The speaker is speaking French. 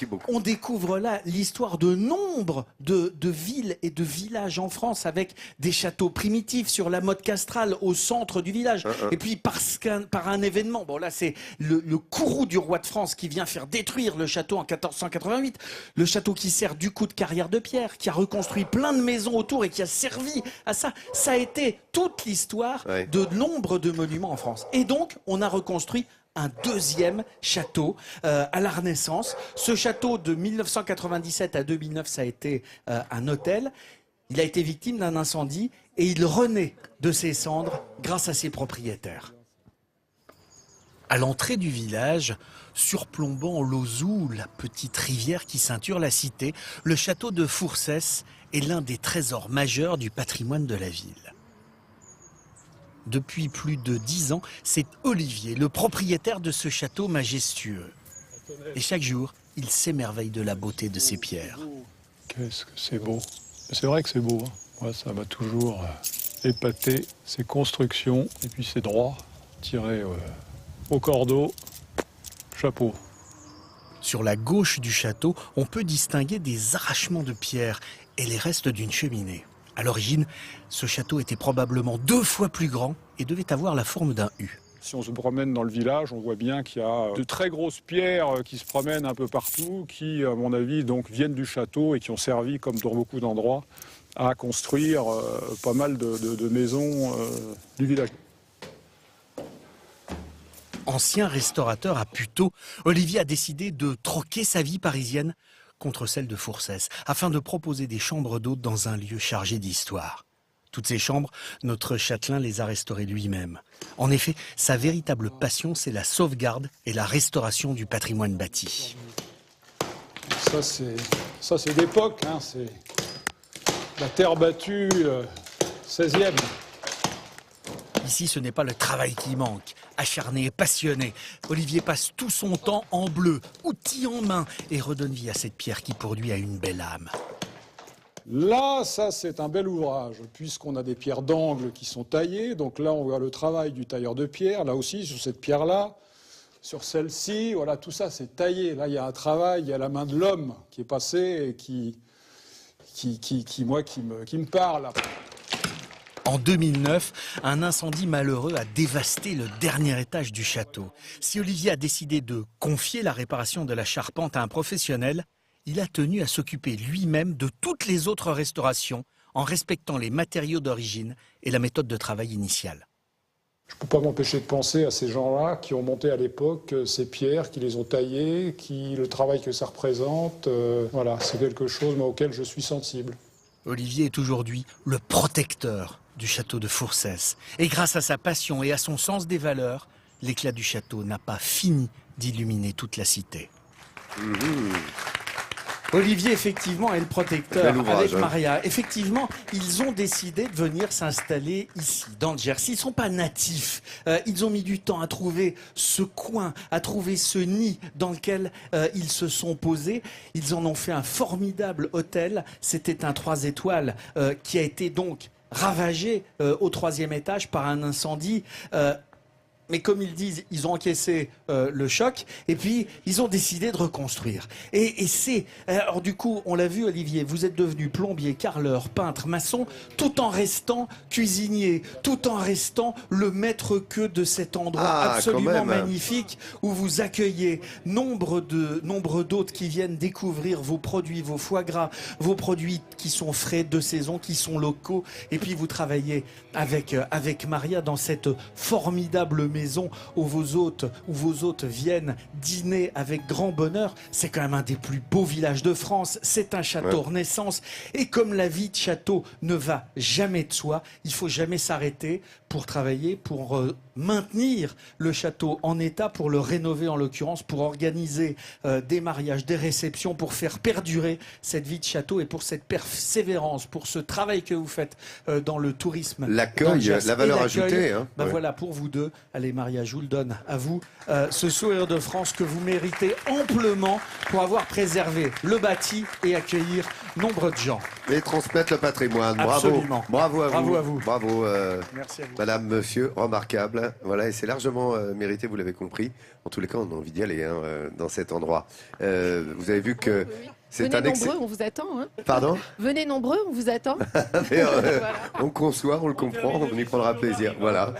Merci beaucoup. On découvre là l'histoire de nombre de villes et de villages en France avec des châteaux primitifs sur la motte castrale au centre du village. Et puis par un événement, bon là c'est le courroux du roi de France qui vient faire détruire le château en 1488. Le château qui sert du coup de carrière de pierre, qui a reconstruit plein de maisons autour et qui a servi à ça. Ça a été toute l'histoire de nombre de monuments en France. Et donc on a reconstruit un deuxième château à la Renaissance. Ce château de 1997 à 2009, ça a été un hôtel. Il a été victime d'un incendie et il renaît de ses cendres grâce à ses propriétaires. À l'entrée du village, surplombant l'Auzou, la petite rivière qui ceinture la cité, le château de Foursès est l'un des trésors majeurs du patrimoine de la ville. Depuis plus de 10 ans, c'est Olivier, le propriétaire de ce château majestueux. Et chaque jour, il s'émerveille de la beauté de ces pierres. Qu'est-ce que c'est beau. C'est vrai que c'est beau. Hein. Moi, ça m'a toujours épaté, ces constructions. Et puis c'est droit, tiré au cordeau, chapeau. Sur la gauche du château, on peut distinguer des arrachements de pierres et les restes d'une cheminée. À l'origine, ce château était probablement 2 fois plus grand et devait avoir la forme d'un U. Si on se promène dans le village, on voit bien qu'il y a de très grosses pierres qui se promènent un peu partout, qui, à mon avis, donc, viennent du château et qui ont servi, comme dans beaucoup d'endroits, à construire pas mal de maisons du village. Ancien restaurateur à Puteaux, Olivier a décidé de troquer sa vie parisienne contre celle de Foursès, afin de proposer des chambres d'hôtes dans un lieu chargé d'histoire. Toutes ces chambres, notre châtelain les a restaurées lui-même. En effet, sa véritable passion, c'est la sauvegarde et la restauration du patrimoine bâti. Ça, c'est d'époque, hein, c'est la terre battue 16e. Ici, ce n'est pas le travail qui manque. Acharné et passionné, Olivier passe tout son temps en bleu, outil en main, et redonne vie à cette pierre qui pour lui a une belle âme. Là, ça, c'est un bel ouvrage, puisqu'on a des pierres d'angle qui sont taillées. Donc là, on voit le travail du tailleur de pierre. Là aussi, sur cette pierre-là, sur celle-ci, voilà, tout ça, c'est taillé. Là, il y a un travail, il y a la main de l'homme qui est passée et qui me parle. En 2009, un incendie malheureux a dévasté le dernier étage du château. Si Olivier a décidé de confier la réparation de la charpente à un professionnel, il a tenu à s'occuper lui-même de toutes les autres restaurations en respectant les matériaux d'origine et la méthode de travail initiale. Je ne peux pas m'empêcher de penser à ces gens-là qui ont monté à l'époque ces pierres, qui les ont taillées, le travail que ça représente. Voilà, c'est quelque chose auquel je suis sensible. Olivier est aujourd'hui le protecteur du château de Foursès. Et grâce à sa passion et à son sens des valeurs, l'éclat du château n'a pas fini d'illuminer toute la cité. Olivier, effectivement, est le protecteur avec Maria. Effectivement, ils ont décidé de venir s'installer ici, dans le Gers. Ils ne sont pas natifs. Ils ont mis du temps à trouver ce coin, à trouver ce nid dans lequel ils se sont posés. Ils en ont fait un formidable hôtel. C'était un 3 étoiles qui a été donc ravagé au 3e étage par un incendie. Mais comme ils disent, ils ont encaissé le choc et puis ils ont décidé de reconstruire. Et c'est... Alors du coup, on l'a vu Olivier, vous êtes devenu plombier, carreleur, peintre, maçon, tout en restant cuisinier, tout en restant le maître-queux de cet endroit absolument magnifique où vous accueillez nombre d'hôtes qui viennent découvrir vos produits, vos foie gras, vos produits qui sont frais de saison, qui sont locaux. Et puis vous travaillez avec Maria dans cette formidable maison où vos hôtes viennent dîner avec grand bonheur. C'est quand même un des plus beaux villages de France. C'est un château Renaissance. Et comme la vie de château ne va jamais de soi, il faut jamais s'arrêter pour travailler, pour maintenir le château en état, pour le rénover en l'occurrence, pour organiser des mariages, des réceptions, pour faire perdurer cette vie de château et pour cette persévérance, pour ce travail que vous faites dans le tourisme. L'accueil, la valeur ajoutée. Hein. Voilà, pour vous deux, Allez Maria, je vous le donne à vous, ce sourire de France que vous méritez amplement pour avoir préservé le bâti et accueillir nombre de gens. Et transmettre le patrimoine. Absolument. Bravo à Bravo vous. à vous. Bravo, Merci à vous. madame, monsieur, remarquable. Voilà, et c'est largement mérité, vous l'avez compris. En tous les cas, on a envie d'y aller dans cet endroit. Vous avez vu que c'est Venez un nombreux, on vous attend. Hein. Pardon? Venez nombreux, on vous attend. Mais, Voilà. on conçoit, on le comprend, on y prendra plaisir. Voilà.